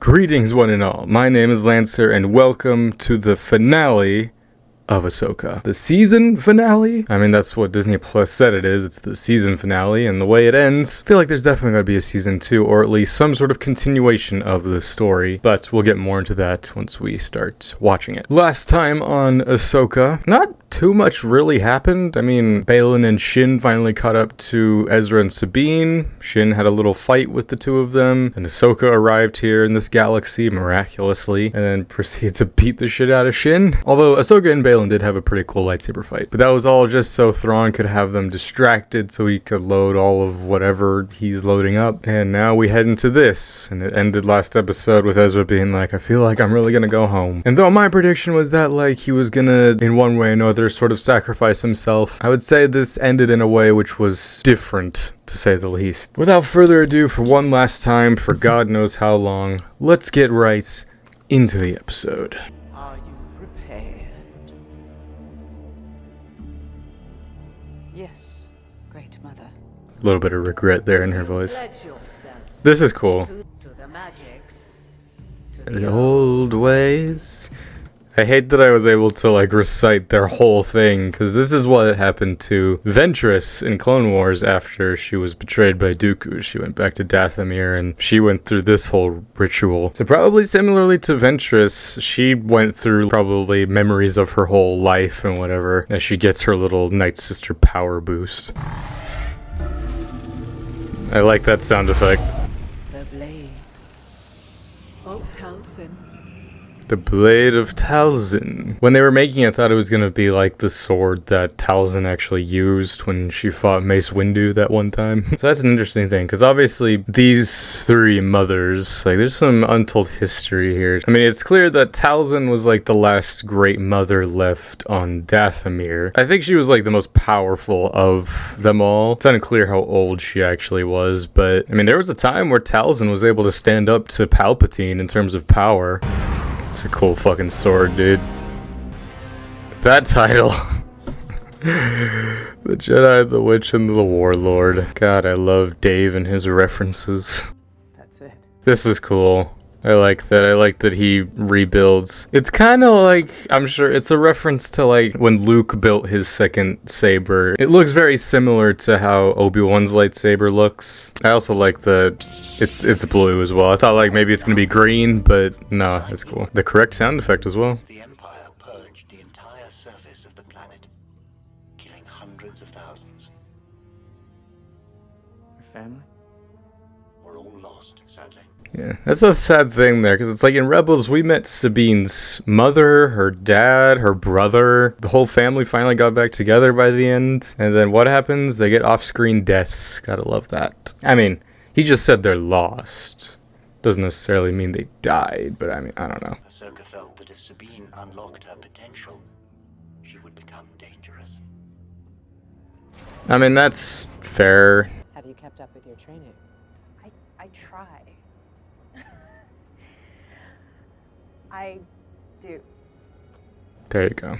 Greetings one and all, my name is Lancer and welcome to the finale of Ahsoka. The season finale? I mean, that's what Disney Plus said it is. It's the season finale, and the way it ends, I feel like there's definitely going to be a season 2, or at least some sort of continuation of the story, but we'll get more into that once we start watching it. Last time on Ahsoka, not too much really happened. I mean, Baylan and Shin finally caught up to Ezra and Sabine. Shin had a little fight with the two of them, and Ahsoka arrived here in this galaxy miraculously, and then proceeded to beat the shit out of Shin. Although Ahsoka and Baylan did have a pretty cool lightsaber fight, but that was all just so Thrawn could have them distracted so he could load all of whatever he's loading up. And now we head into this, and it ended last episode with Ezra being like, I feel like I'm really gonna go home. And though my prediction was that like he was gonna, in one way or another, sort of sacrifice himself, I would say this ended in a way which was different, to say the least. Without further ado, for one last time, for God knows how long, let's get right into the episode. Are you prepared? Yes, Great Mother. A little bit of regret there in her voice. Pledge yourself This is cool. to the magics. The old ways. I hate that I was able to like recite their whole thing, because this is what happened to Ventress in Clone Wars after she was betrayed by Dooku. She went back to Dathomir and she went through this whole ritual. So probably similarly to Ventress, she went through probably memories of her whole life and whatever as she gets her little Night Sister power boost. I like that sound effect. The blade of Talzin. The Blade of Talzin. When they were making it, I thought it was going to be like the sword that Talzin actually used when she fought Mace Windu that one time. So that's an interesting thing, because obviously these three mothers, like there's some untold history here. I mean, it's clear that Talzin was like the last great mother left on Dathomir. I think she was like the most powerful of them all. It's unclear how old she actually was, but I mean, there was a time where Talzin was able to stand up to Palpatine in terms of power. It's a cool fucking sword, dude. That title. The Jedi, the Witch, and the Warlord. God, I love Dave and his references. That's it. This is cool. I like that. I like that he rebuilds. It's kind of like, I'm sure it's a reference to like when Luke built his second saber. It looks very similar to how Obi-Wan's lightsaber looks. I also like that it's blue as well. I thought like maybe it's gonna be green, but no, it's cool. The correct sound effect as well. The Empire purged the entire surface of the planet, killing hundreds of thousands. Your family? We're all lost, sadly. Yeah, that's a sad thing there, because it's like in Rebels, we met Sabine's mother, her dad, her brother. The whole family finally got back together by the end. And then what happens? They get off-screen deaths. Gotta love that. I mean, he just said they're lost. Doesn't necessarily mean they died, but I mean, I don't know. Ahsoka felt that if Sabine unlocked her potential, she would become dangerous. I mean, that's fair. Have you kept up with your training? I try. I do. There you go.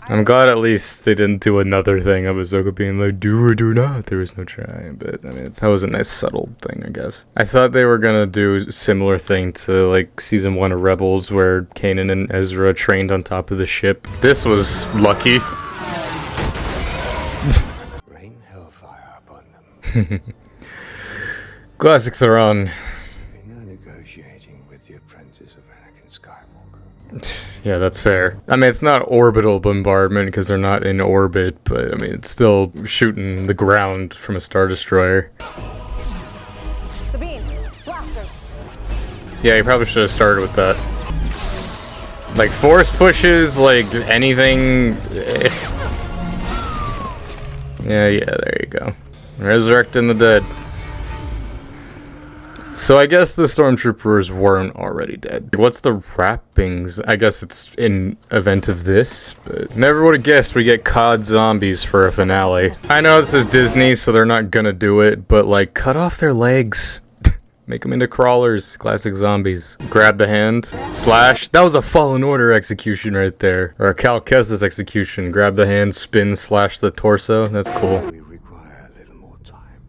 I'm glad at least they didn't do another thing of Ahsoka being like, do or do not. There was no try. But, I mean, that was a nice subtle thing, I guess. I thought they were gonna do a similar thing to, like, Season 1 of Rebels, where Kanan and Ezra trained on top of the ship. This was lucky. Rain hellfire upon them. Classic Thrawn. We're now negotiating with the apprentice of Anakin Skywalker. Yeah, that's fair. I mean, it's not orbital bombardment because they're not in orbit, but I mean, it's still shooting the ground from a Star Destroyer. Sabine, blasters. Yeah, you probably should have started with that. Like, force pushes, like, anything. Yeah, there you go. Resurrecting the dead. So I guess the stormtroopers weren't already dead. What's the wrappings? I guess it's in event of this, but never would have guessed we get COD zombies for a finale. I know this is Disney, so they're not gonna do it, but like, cut off their legs. Make them into crawlers. Classic zombies. Grab the hand. Slash. That was a Fallen Order execution right there. Or a Cal Kestis execution. Grab the hand, spin, slash the torso. That's cool. We require a little more time.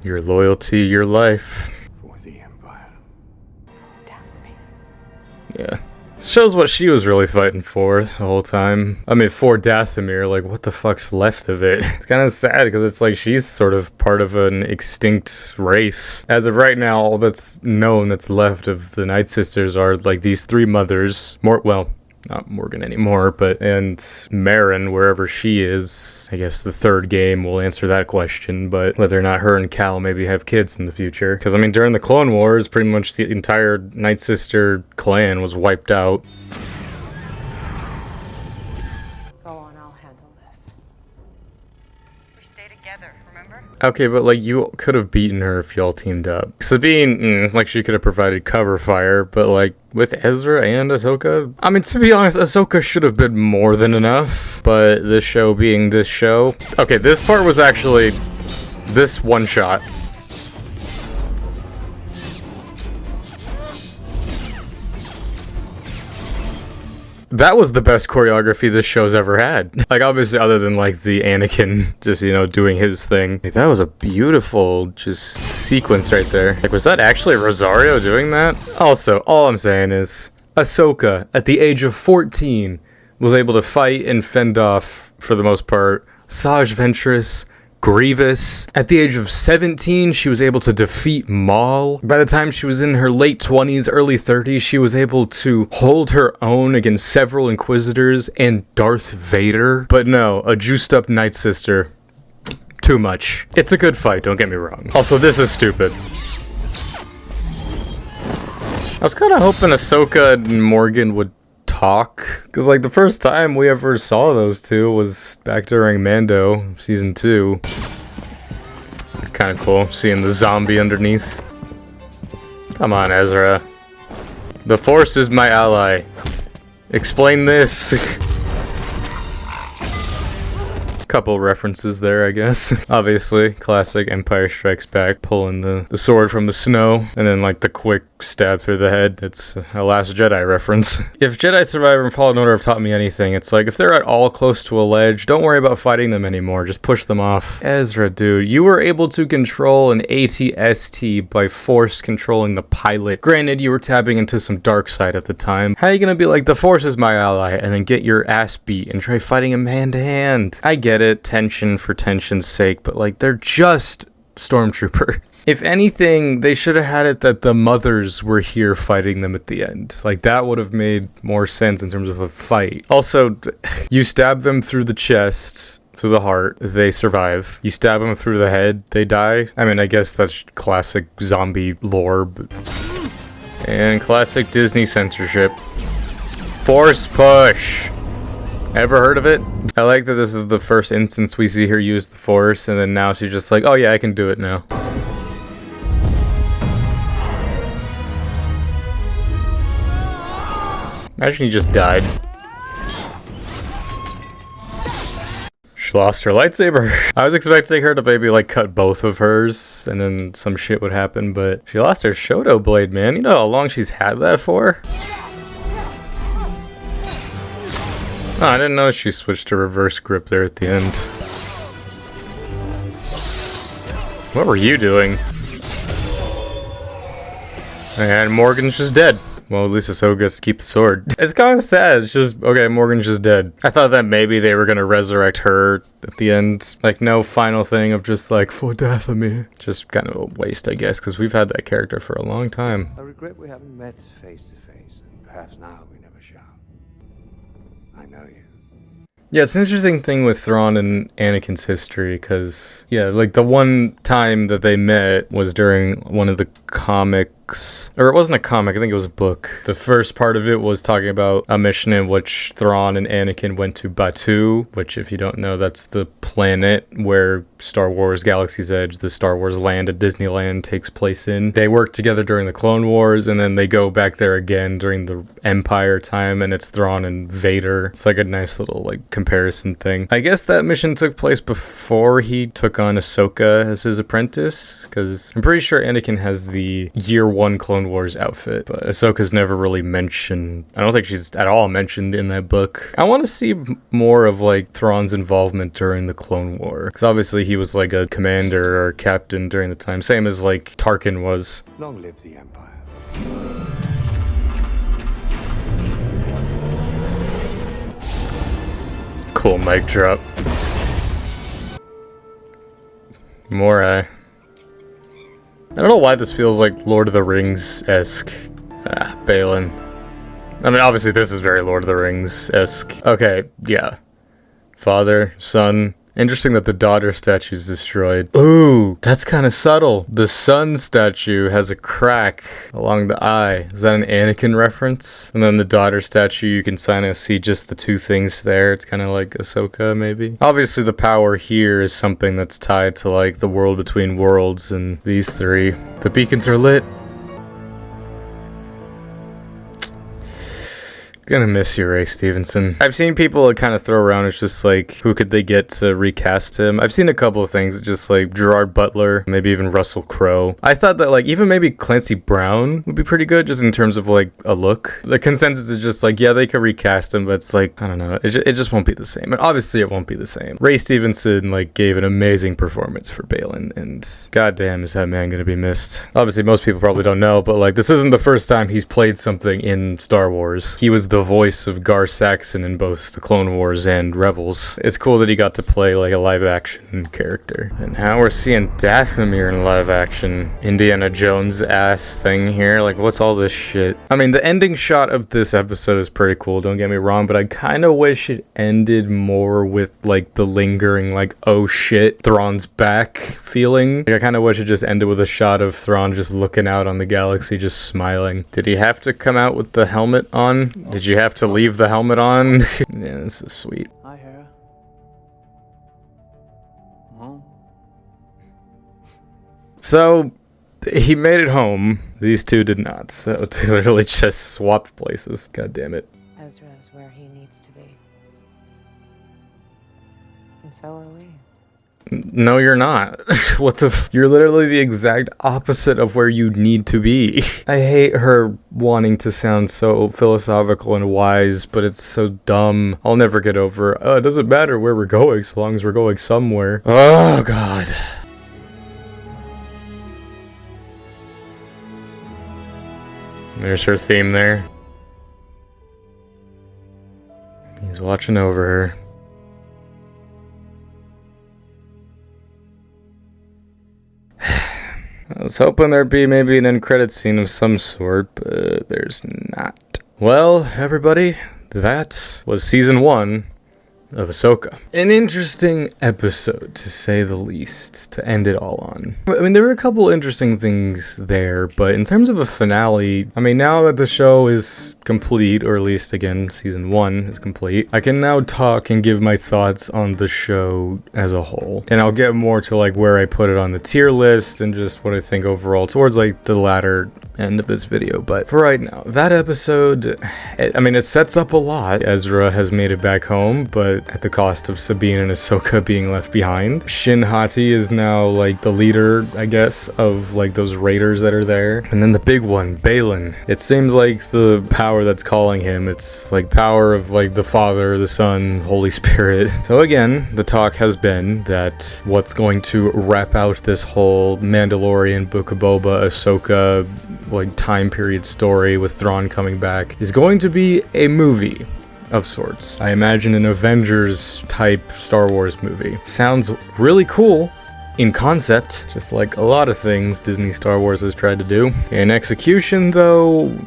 Your loyalty, your life. For the Empire. Yeah. Shows what she was really fighting for the whole time. I mean, for Dathomir, like, what the fuck's left of it? It's kind of sad, because it's like she's sort of part of an extinct race. As of right now, all that's known that's left of the Night Sisters are, like, these three mothers. Well, not Morgan anymore, and Marin, wherever she is. I guess the third game will answer that question, but whether or not her and Cal maybe have kids in the future. Because, I mean, during the Clone Wars, pretty much the entire Night Sister clan was wiped out. Go on, I'll handle this. We stay together, remember? Okay, but, like, you could have beaten her if y'all teamed up. Sabine, like, she could have provided cover fire, but, like, with Ezra and Ahsoka, I mean, to be honest, Ahsoka should have been more than enough, but this show being this show... Okay, this part was actually... this one shot. That was the best choreography this show's ever had. Like, obviously, other than, like, the Anakin just, you know, doing his thing. Like, that was a beautiful, just, sequence right there. Like, was that actually Rosario doing that? Also, all I'm saying is, Ahsoka, at the age of 14, was able to fight and fend off, for the most part, Asajj Ventress, Grievous. At the age of 17, she was able to defeat Maul. By the time she was in her late 20s, early 30s, she was able to hold her own against several Inquisitors and Darth Vader. But no, a juiced up Night Sister. Too much. It's a good fight, don't get me wrong. Also, this is stupid. I was kind of hoping Ahsoka and Morgan would talk, because like the first time we ever saw those two was back during Mando season 2. Kind of cool seeing the zombie underneath. Come on, Ezra. The Force is my ally. Explain this. Couple references there, I guess. Obviously, classic Empire Strikes Back, pulling the sword from the snow, and then like the quick stab through the head. It's a Last Jedi reference. If Jedi Survivor and Fallen Order have taught me anything, it's like if they're at all close to a ledge, don't worry about fighting them anymore. Just push them off. Ezra, dude, you were able to control an AT-ST by Force controlling the pilot. Granted, you were tapping into some dark side at the time. How are you gonna be like, the Force is my ally, and then get your ass beat and try fighting him hand to hand? I get it, tension for tension's sake, but like, they're just stormtroopers. If anything, they should have had it that the mothers were here fighting them at the end. Like, that would have made more sense in terms of a fight. Also, you stab them through the chest, through the heart, they survive. You stab them through the head, they die. I mean, I guess that's classic zombie lore, but... and classic Disney censorship. Force push! Ever heard of it? I like that this is the first instance we see her use the Force, and then now she's just like, oh yeah, I can do it now. Imagine he just died. She lost her lightsaber. I was expecting her to maybe like cut both of hers, and then some shit would happen, but she lost her Shoto blade, man. You know how long she's had that for? Oh, I didn't know she switched to reverse grip there at the end. What were you doing? And Morgan's just dead. Well, at least Ahsoka gets to keep the sword. It's kind of sad. It's just, okay, Morgan's just dead. I thought that maybe they were going to resurrect her at the end. Like, no final thing of just like, for Dathomir. Just kind of a waste, I guess, because we've had that character for a long time. I regret we haven't met face to face, and perhaps now we never shall. I know you. Yeah, it's an interesting thing with Thrawn and Anakin's history, because, yeah, like, the one time that they met was during one of the comics, or it wasn't a comic, I think it was a book. The first part of it was talking about a mission in which Thrawn and Anakin went to Batuu, which, if you don't know, that's the planet where Star Wars Galaxy's Edge, the Star Wars land at Disneyland, takes place in. They worked together during the Clone Wars, and then they go back there again during the Empire time, and it's Thrawn and Vader. It's like a nice little, like, comparison thing. I guess that mission took place before he took on Ahsoka as his apprentice, because I'm pretty sure Anakin has the year #1 Clone Wars outfit, but Ahsoka's never really mentioned. I don't think she's at all mentioned in that book. I want to see more of like Thrawn's involvement during the Clone War, because obviously he was like a commander or captain during the time, same as like Tarkin was. Long live the Empire. Cool mic drop. Morai. I don't know why this feels like Lord of the Rings-esque. Balin. I mean, obviously this is very Lord of the Rings-esque. Okay, yeah. Father, son. Interesting that the daughter statue is destroyed. Ooh, that's kind of subtle. The son statue has a crack along the eye. Is that an Anakin reference? And then the daughter statue, you can kind of see just the two things there. It's kind of like Ahsoka, maybe. Obviously, the power here is something that's tied to like the world between worlds and these three. The beacons are lit. Gonna miss you, Ray Stevenson. I've seen people kind of throw around, it's just like, who could they get to recast him? I've seen a couple of things, just like Gerard Butler, maybe even Russell Crowe. I thought that like, even maybe Clancy Brown would be pretty good, just in terms of like a look. The consensus is just like, yeah, they could recast him, but it's like, I don't know, it just won't be the same. And obviously it won't be the same. Ray Stevenson like gave an amazing performance for Balin, and goddamn is that man gonna be missed. Obviously most people probably don't know, but like, this isn't the first time he's played something in Star Wars. He was the voice of Gar Saxon in both the Clone Wars and Rebels. It's cool that he got to play like a live action character. And now we're seeing Dathomir in live action. Indiana Jones ass thing here. Like, what's all this shit? I mean, the ending shot of this episode is pretty cool, don't get me wrong, but I kind of wish it ended more with like the lingering like, oh shit, Thrawn's back feeling. Like, I kind of wish it just ended with a shot of Thrawn just looking out on the galaxy, just smiling. Did he have to come out with the helmet on? Did you have to leave the helmet on? Yeah, this is sweet. Hi, Hera. Home. So, he made it home. These two did not. So, they literally just swapped places. God damn it. Ezra is where he needs to be. And so are we. No, you're not. What the you're literally the exact opposite of where you need to be. I hate her wanting to sound so philosophical and wise, but it's so dumb. I'll never get over it. It doesn't matter where we're going, so long as we're going somewhere. Oh, God. There's her theme there. He's watching over her. I was hoping there'd be maybe an end credit scene of some sort, but there's not. Well, everybody, that was season 1 of Ahsoka. An interesting episode, to say the least, to end it all on. I mean, there were a couple interesting things there, but in terms of a finale, I mean, now that the show is complete, or at least, again, season 1 is complete, I can now talk and give my thoughts on the show as a whole. And I'll get more to, like, where I put it on the tier list, and just what I think overall towards, like, the latter end of this video. But for right now, that episode, I mean, it sets up a lot. Ezra has made it back home, but at the cost of Sabine and Ahsoka being left behind. Shin Hati is now like the leader, I guess, of like those raiders that are there. And then the big one, Balin. It seems like the power that's calling him, it's like power of like the Father, the Son, Holy Spirit. So again, the talk has been that what's going to wrap out this whole Mandalorian, Book of Boba, Ahsoka like time period story with Thrawn coming back is going to be a movie of sorts. I imagine an Avengers type Star Wars movie. Sounds really cool in concept, just like a lot of things Disney Star Wars has tried to do. In execution, though,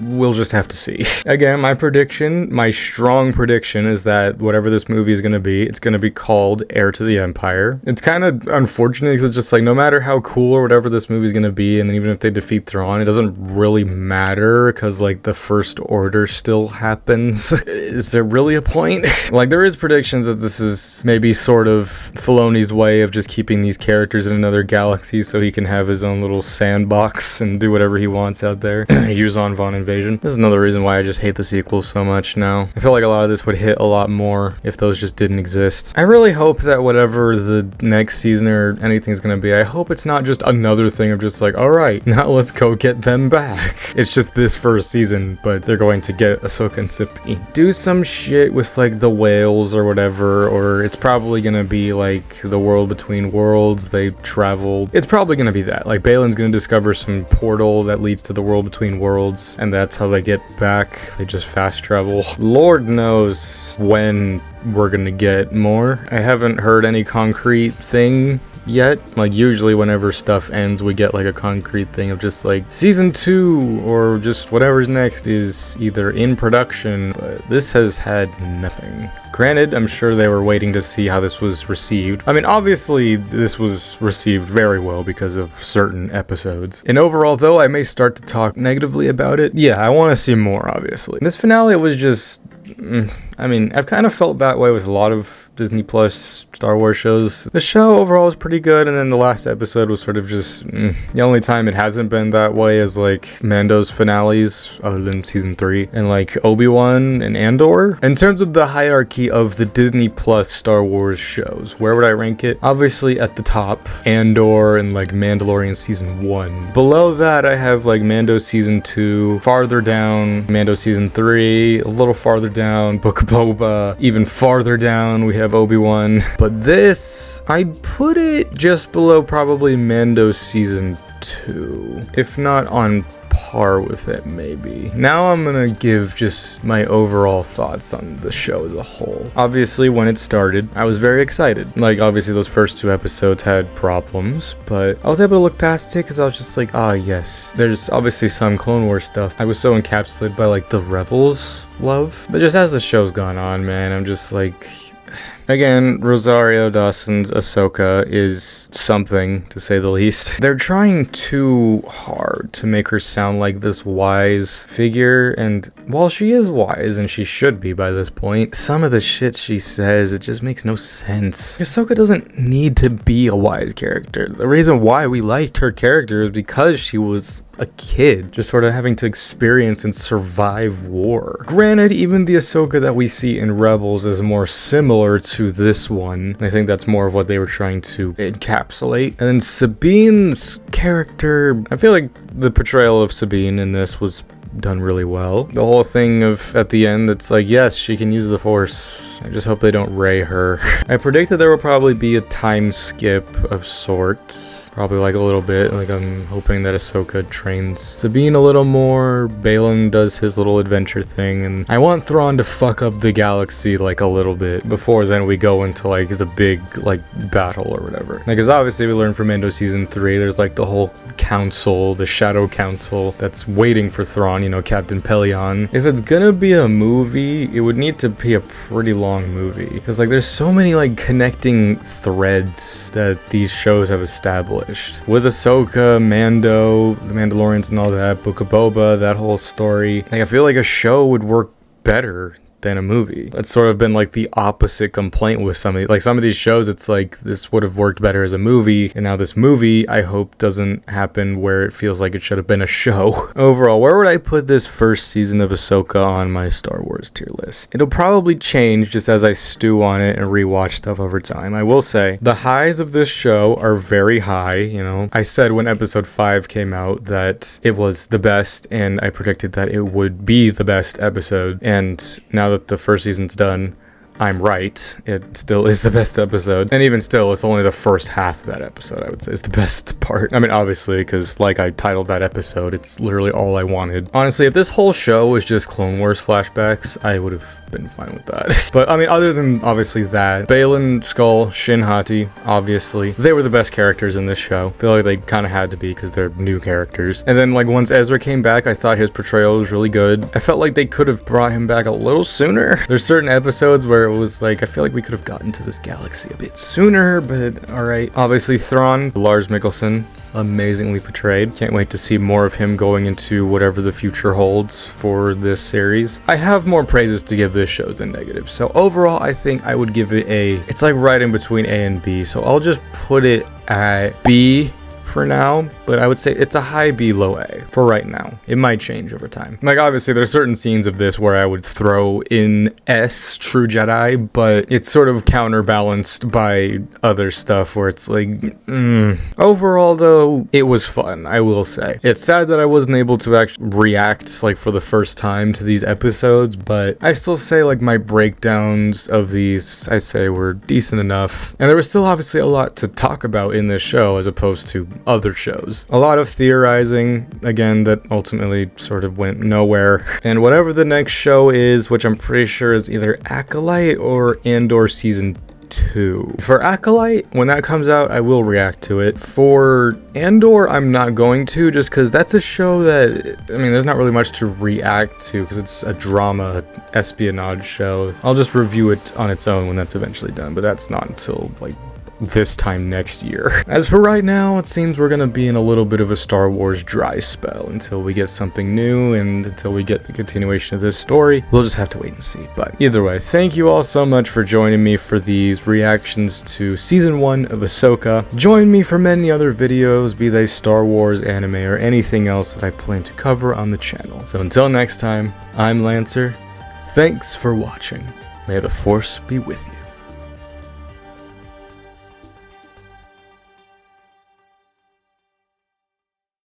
we'll just have to see. Again, my prediction, my strong prediction is that whatever this movie is going to be, it's going to be called Heir to the Empire. It's kind of unfortunate because it's just like, no matter how cool or whatever this movie is going to be, and then even if they defeat Thrawn, it doesn't really matter because like the First Order still happens. Is there really a point? Like, there is predictions that this is maybe sort of Filoni's way of just keeping these characters in another galaxy so he can have his own little sandbox and do whatever he wants out there. Yuuzhan Vong invasion invasion. This is another reason why I just hate the sequels so much now. I feel like a lot of this would hit a lot more if those just didn't exist. I really hope that whatever the next season or anything's gonna be, I hope it's not just another thing of just like, alright, now let's go get them back. It's just this first season, but they're going to get Ahsoka and Sabine. Do some shit with like the whales or whatever, or it's probably gonna be like the world between worlds. They travel. It's probably gonna be that. Like Balin's gonna discover some portal that leads to the world between worlds, and that's how they get back. They just fast travel. Lord knows when we're gonna get more. I haven't heard any concrete thing yet. Like usually whenever stuff ends, we get like a concrete thing of just like season 2 or just whatever's next is either in production, but this has had nothing. Granted, I'm sure they were waiting to see how this was received. I mean, obviously this was received very well because of certain episodes. And overall though, I may start to talk negatively about it. Yeah, I want to see more, obviously. This finale was just I mean, I've kind of felt that way with a lot of Disney Plus Star Wars shows. The show overall is pretty good, and then the last episode was sort of just the only time it hasn't been that way is like Mando's finales other than season 3 and like Obi-Wan and Andor. In terms of the hierarchy of the Disney Plus Star Wars shows, where would I rank it? Obviously at the top, Andor and like Mandalorian season 1. Below that I have like Mando season 2, farther down Mando season 3, a little farther down Book of Boba, even farther down we have Obi-Wan. But this, I'd put it just below probably Mando season 2, if not on par with it maybe. Now I'm gonna give just my overall thoughts on the show as a whole. Obviously when it started, I was very excited. Like obviously those first 2 episodes had problems, but I was able to look past it because I was just like, ah yes, there's obviously some Clone Wars stuff. I was so encapsulated by like the Rebels love. But just as the show's gone on, man, I'm just like, again, Rosario Dawson's Ahsoka is something, to say the least. They're trying too hard to make her sound like this wise figure, and while she is wise, and she should be by this point, some of the shit she says, it just makes no sense. Ahsoka doesn't need to be a wise character. The reason why we liked her character is because she was a kid, just sort of having to experience and survive war. Granted, even the Ahsoka that we see in Rebels is more similar to this one. I think that's more of what they were trying to encapsulate. And then Sabine's character, I feel like the portrayal of Sabine in this was done really well. The whole thing of at the end, it's like, yes, she can use the Force. I just hope they don't Rey her. I predicted there will probably be a time skip of sorts. Probably like a little bit. Like I'm hoping that Ahsoka trains Sabine a little more. Balin does his little adventure thing. And I want Thrawn to fuck up the galaxy like a little bit before then we go into like the big like battle or whatever. Because obviously we learned from Mando season 3, there's like the whole council, the Shadow Council that's waiting for Thrawn. You know, Captain Pelion. If it's gonna be a movie, it would need to be a pretty long movie because like there's so many like connecting threads that these shows have established with Ahsoka, Mando, the Mandalorians and all that, Book of Boba, that whole story. Like I feel like a show would work better than a movie. That's sort of been like the opposite complaint with some of these shows. It's like this would have worked better as a movie, and now this movie I hope doesn't happen where it feels like it should have been a show. Overall, where would I put this first season of Ahsoka on my Star Wars tier list? It'll probably change just as I stew on it and rewatch stuff over time. I will say the highs of this show are very high. You know, I said when episode 5 came out that it was the best, and I predicted that it would be the best episode, and now that the first season's done, I'm right. It still is the best episode. And even still, it's only the first half of that episode, I would say, is the best part. I mean, obviously, because like I titled that episode, it's literally all I wanted. Honestly, if this whole show was just Clone Wars flashbacks, I would have been fine with that. But I mean, other than obviously that, Balin, Skull, Shin Hati, obviously, they were the best characters in this show. I feel like they kind of had to be because they're new characters. And then like once Ezra came back, I thought his portrayal was really good. I felt like they could have brought him back a little sooner. There's certain episodes where it was like, I feel like we could have gotten to this galaxy a bit sooner, but alright. Obviously Thrawn, Lars Mikkelsen, amazingly portrayed. Can't wait to see more of him going into whatever the future holds for this series. I have more praises to give this show than negatives. So overall, I think I would give it it's like right in between A and B. So I'll just put it at B for now, but I would say it's a high B, low A for right now. It might change over time. Like, obviously, there's certain scenes of this where I would throw in S, True Jedi, but it's sort of counterbalanced by other stuff where it's like, Overall, though, it was fun, I will say. It's sad that I wasn't able to actually react, like, for the first time to these episodes, but I still say, like, my breakdowns of these, I say, were decent enough. And there was still obviously a lot to talk about in this show as opposed to other shows. A lot of theorizing, again, that ultimately sort of went nowhere. And whatever the next show is, which I'm pretty sure is either Acolyte or Andor Season 2. For Acolyte, when that comes out, I will react to it. For Andor, I'm not going to, just because that's a show that, I mean, there's not really much to react to, because it's a drama espionage show. I'll just review it on its own when that's eventually done, but that's not until, like, this time next year. As for right now, it seems we're gonna be in a little bit of a Star Wars dry spell until we get something new and until we get the continuation of this story. We'll just have to wait and see. But either way, thank you all so much for joining me for these reactions to Season 1 of Ahsoka. Join me for many other videos, be they Star Wars, anime, or anything else that I plan to cover on the channel. So until next time, I'm Lancer. Thanks for watching. May the Force be with you.